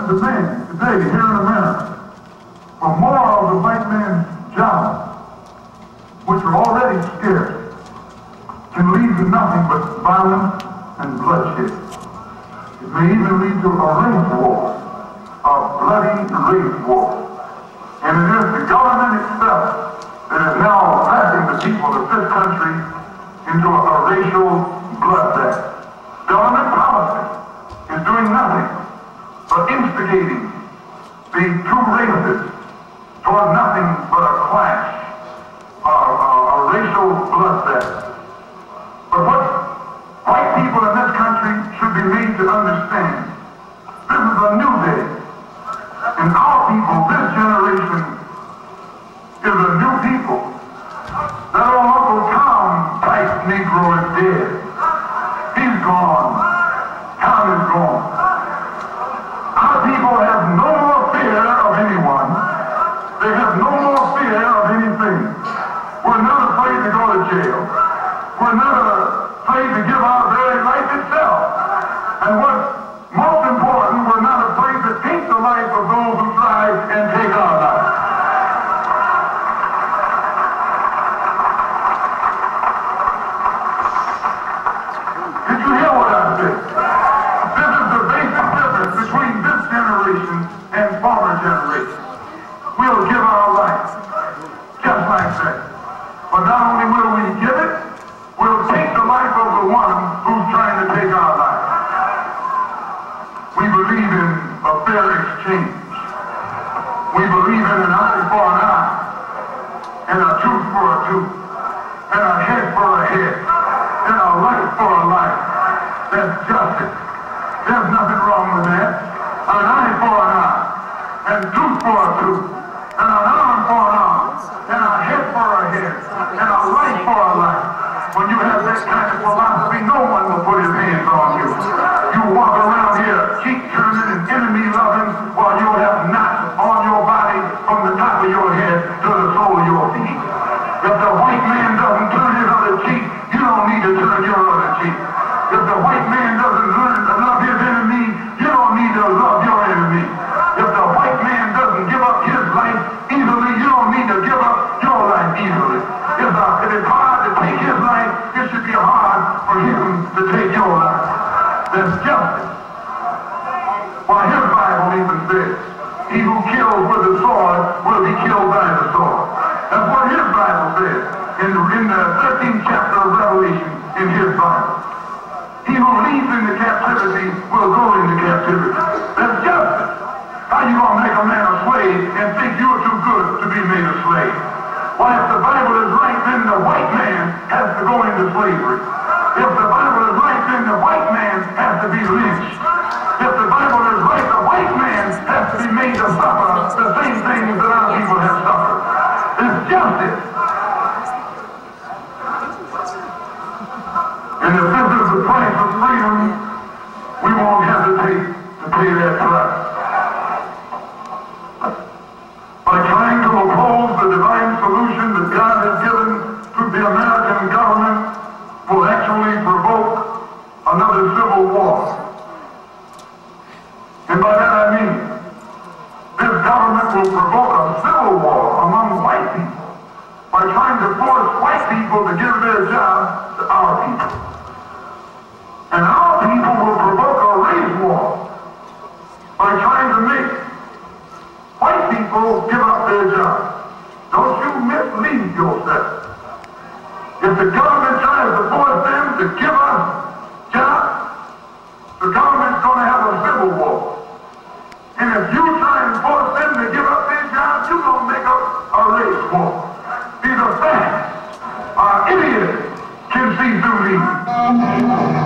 demand today here in America for more of the white man's jobs, which are already scarce, can lead to nothing but violence and bloodshed. It may even lead to a race war, a bloody race war. And it is the government itself that is now drafting the people of this country into a racial bloodbath. Government policy is doing nothing but instigating the two races toward nothing but a clash, a racial bloodbath. But what white people in this country should be made to understand, this is a new day. And our people, this generation, is a new people. That old Uncle Tom type Negro is dead. He's gone. Tom is gone. Our people have no more fear of anyone. They have no more fear of anything. We're not afraid to go to jail. We're not afraid to give our very life itself. And what's most important, we're not afraid to take the life of those who try and take our life. Did you hear what I said? This is the basic difference between this generation and former generations. We'll give our life just like that. But not only will we give it, we'll take the life of the one who's trying to take our life. We believe in a fair exchange. We believe in an eye for an eye, and a tooth for a tooth, and a head for a head, and a life for a life. That's justice. There's nothing wrong with that. An eye for an eye, and tooth for a tooth, and an arm for an arm, and a head for a head, and a life for a life. When you have that kind of philosophy, no one will put his hands on you. You walk around here cheek turning and enemy loving while you have knots on your body from the top of your head to the sole of your feet. If the white man doesn't turn his other cheek, you don't need to turn your other cheek. If the white man doesn't learn to love his enemy, you don't need to love your enemy. If the white man doesn't give up his life easily, you don't need to give up your life easily. If it's hard to take his life, it should be hard for him to take your life. That's justice. Why, his Bible even says, he who kills with the sword will be killed by the sword. That's what his Bible says in the 13th chapter of Revelation in his Bible. He who leads into captivity will go into captivity. That's justice. How you gonna make a man a slave and think you're too good to be made a slave? Why, if the Bible is right, then the white man has to go into slavery. If the Bible is right, then the white man has to be lynched. If the Bible is right, the white man has to be made to suffer the same things that our people have suffered. It's justice. And if this is the price of freedom, we won't hesitate to pay that price. By trying to oppose the divine solution that God has given to the American government will actually provoke another civil war. And by that I mean, this government will provoke a civil war among white people by trying to force white people to give their jobs to our people. And our people will provoke a race war by trying to make white people give up their jobs. Don't you mislead yourself. If the government tries to force them to give us jobs, the government's going to have a civil war. And if you try and force them to give up their jobs, you're going to make up a race war. These are facts. Idiots can see through these.